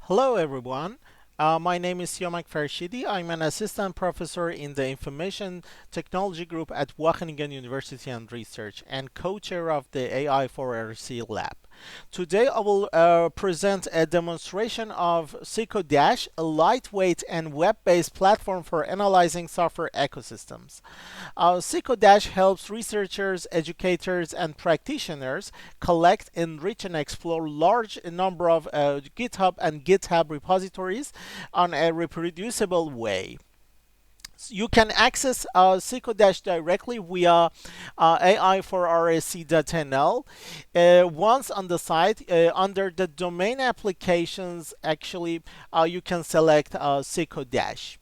Hello, everyone. My name is Yomak Farshidi. I'm an assistant professor in the Information Technology Group at Wageningen University and Research and co-chair of the AI for RC Lab. Today, I will present a demonstration of SecoDash, a lightweight and web-based platform for analyzing software ecosystems. SecoDash helps researchers, educators, and practitioners collect, enrich, and explore large number of GitHub and GitHub repositories on a reproducible way. You can access SecoDash directly via AI for RSC.nl. Once on the site, under the domain applications, actually, you can select SecoDash.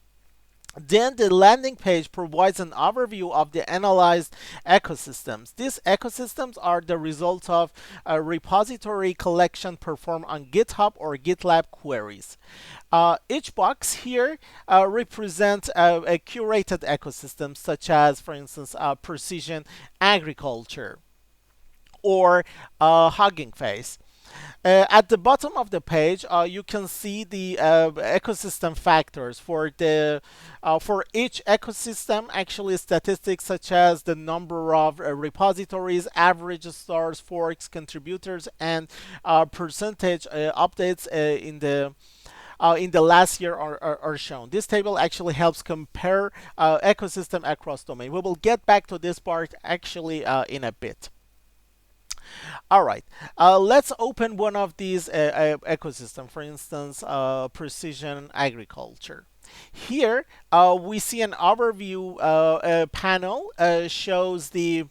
Then the landing page provides an overview of the analyzed ecosystems. These ecosystems are the result of a repository collection performed on GitHub or GitLab queries. Each box here represents a curated ecosystem, such as, for instance, precision agriculture or Hugging Face. At the bottom of the page, you can see the ecosystem factors for each ecosystem. Actually, statistics such as the number of repositories, average stars, forks, contributors, and percentage updates in the last year are shown. This table actually helps compare ecosystem across domain. We will get back to this part actually in a bit. All right, let's open one of these ecosystem, for instance, precision agriculture. Here, we see an overview panel shows the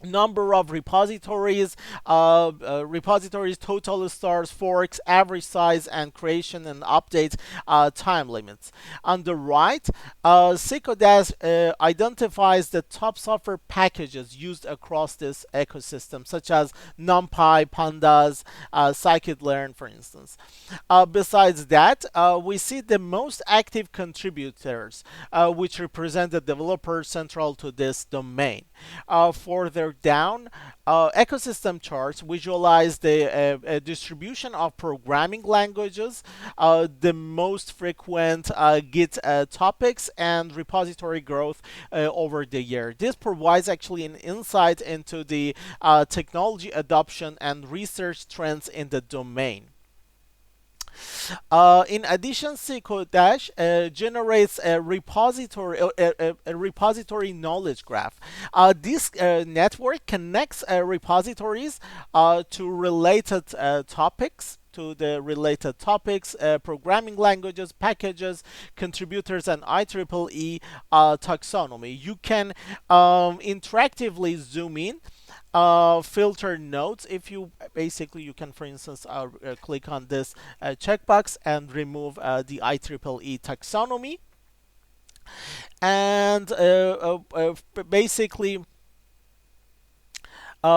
number of repositories, total stars, forks, average size, and creation and update time limits. On the right, SecoDash identifies the top software packages used across this ecosystem, such as NumPy, Pandas, scikit-learn, for instance. Besides that, we see the most active contributors, which represent the developers central to this domain. Further down, ecosystem charts visualize the distribution of programming languages, the most frequent Git topics, and repository growth over the year. This provides actually an insight into the technology adoption and research trends in the domain. In addition, SecoDash generates a repository knowledge graph. This network connects repositories to related topics. To the related topics, programming languages, packages, contributors, and IEEE taxonomy. You can interactively zoom in, filter nodes. If you basically, you can, for instance, click on this checkbox and remove the IEEE taxonomy, and basically,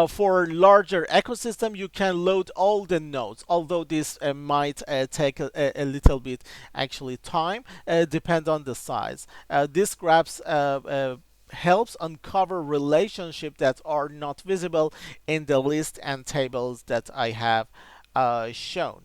for larger ecosystem, you can load all the nodes, although this might take a little bit actually time, depend on the size. This graphs helps uncover relationships that are not visible in the list and tables that I have shown.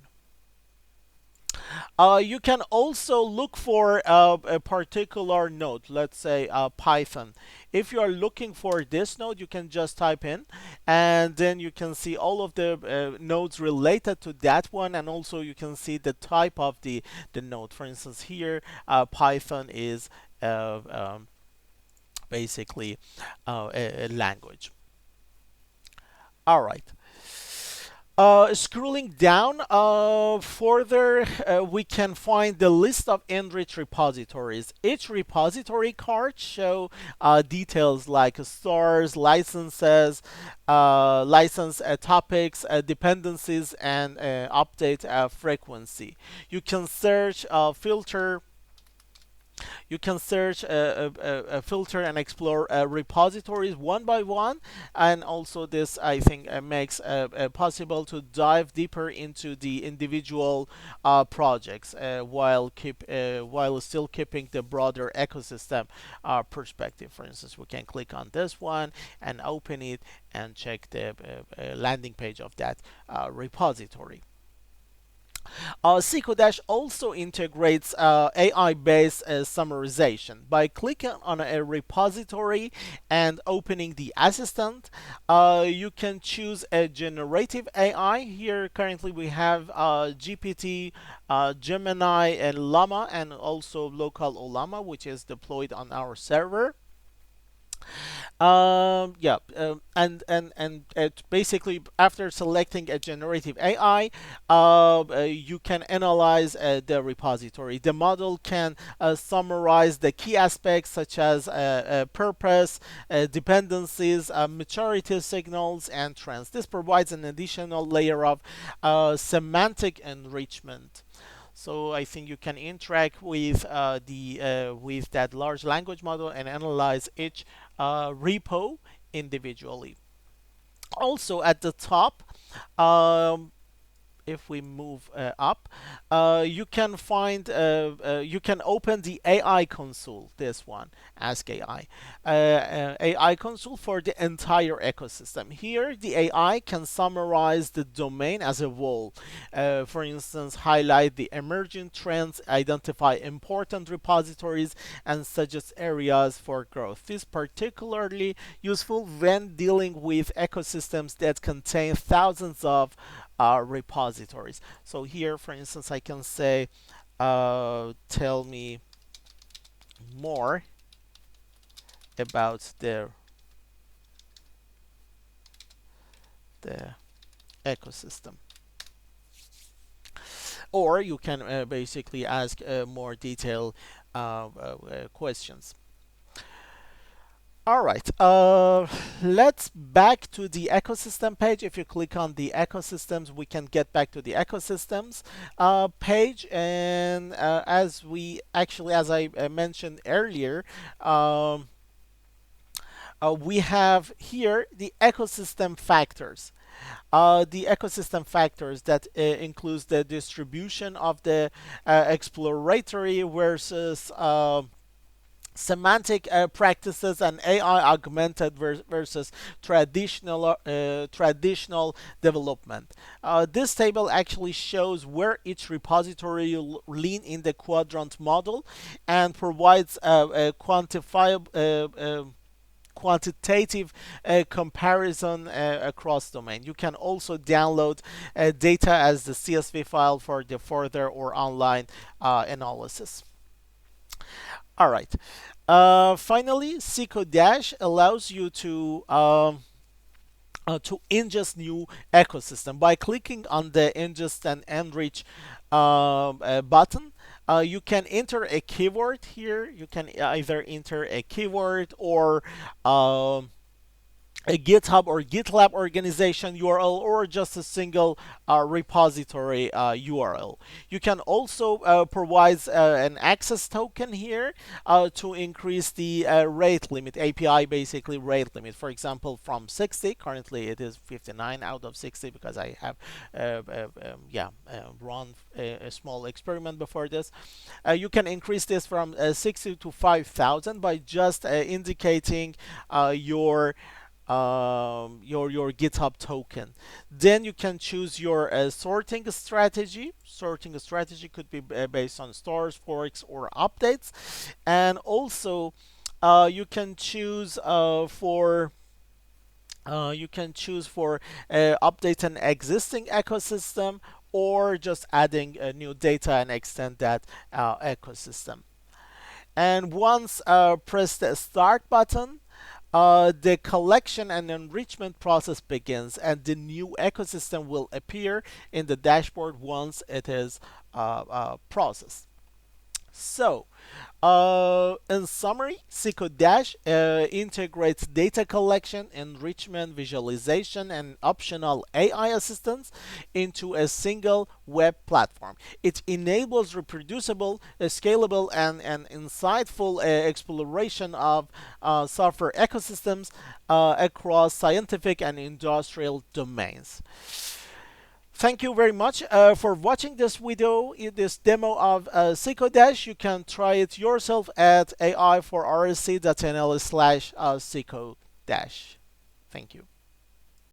You can also look for a particular node, let's say Python. If you are looking for this node, you can just type in, and then you can see all of the nodes related to that one, and also you can see the type of the node. For instance, here Python is basically a language. All right. Scrolling down further, we can find the list of enriched repositories. Each repository card show details like stars, licenses, license topics, dependencies, and update frequency. You can search, filter, filter and explore repositories one by one, and also this, I think, makes possible to dive deeper into the individual projects while still keeping the broader ecosystem perspective. For instance, we can click on this one and open it and check the landing page of that repository. SecoDash also integrates AI-based summarization. By clicking on a repository and opening the assistant, you can choose a generative AI. Here, currently, we have GPT, Gemini, and Llama, and also local Olama, which is deployed on our server. Yeah, and it basically after selecting a generative AI, you can analyze the repository. The model can summarize the key aspects such as purpose, dependencies, maturity signals, and trends. This provides an additional layer of semantic enrichment. So I think you can interact with the with that large language model and analyze each repo individually. Also at the top, um, if we move up, you can find you can open the AI console. This one, Ask AI, AI console for the entire ecosystem. Here, the AI can summarize the domain as a whole. For instance, highlight the emerging trends, identify important repositories, and suggest areas for growth. This is particularly useful when dealing with ecosystems that contain thousands of repositories. So here, for instance, I can say, tell me more about the ecosystem. Or you can basically ask more detailed questions. All right, let's back to the ecosystem page. If you click on the ecosystems, we can get back to the ecosystems page. And as I mentioned earlier, we have here the ecosystem factors. The ecosystem factors that includes the distribution of the exploratory versus semantic practices and AI augmented versus traditional development. This table actually shows where each repository lean in the quadrant model and provides a quantitative comparison across domain. You can also download data as the CSV file for the further or online analysis. All right. Finally, SecoDash allows you to ingest new ecosystem by clicking on the ingest and enrich button. You can enter a keyword here. You can either enter a keyword or a GitHub or GitLab organization URL or just a single repository URL. You can also provide an access token here to increase the rate limit, API basically rate limit. For example, from 60, currently it is 59 out of 60 because I have run a small experiment before this. You can increase this from 60 to 5,000 by just indicating your GitHub token. Then you can choose your sorting strategy. Sorting strategy could be based on stores, forks, or updates, and also you can choose for update an existing ecosystem or just adding new data and extend that ecosystem. And once press the start button, the collection and enrichment process begins, and the new ecosystem will appear in the dashboard once it is processed. So, in summary, SecoDash integrates data collection, enrichment, visualization, and optional AI assistance into a single web platform. It enables reproducible, scalable, and insightful exploration of software ecosystems across scientific and industrial domains. Thank you very much for watching this video, this demo of SecoDash. You can try it yourself at ai4rsc.nl/SecoDash. Thank you.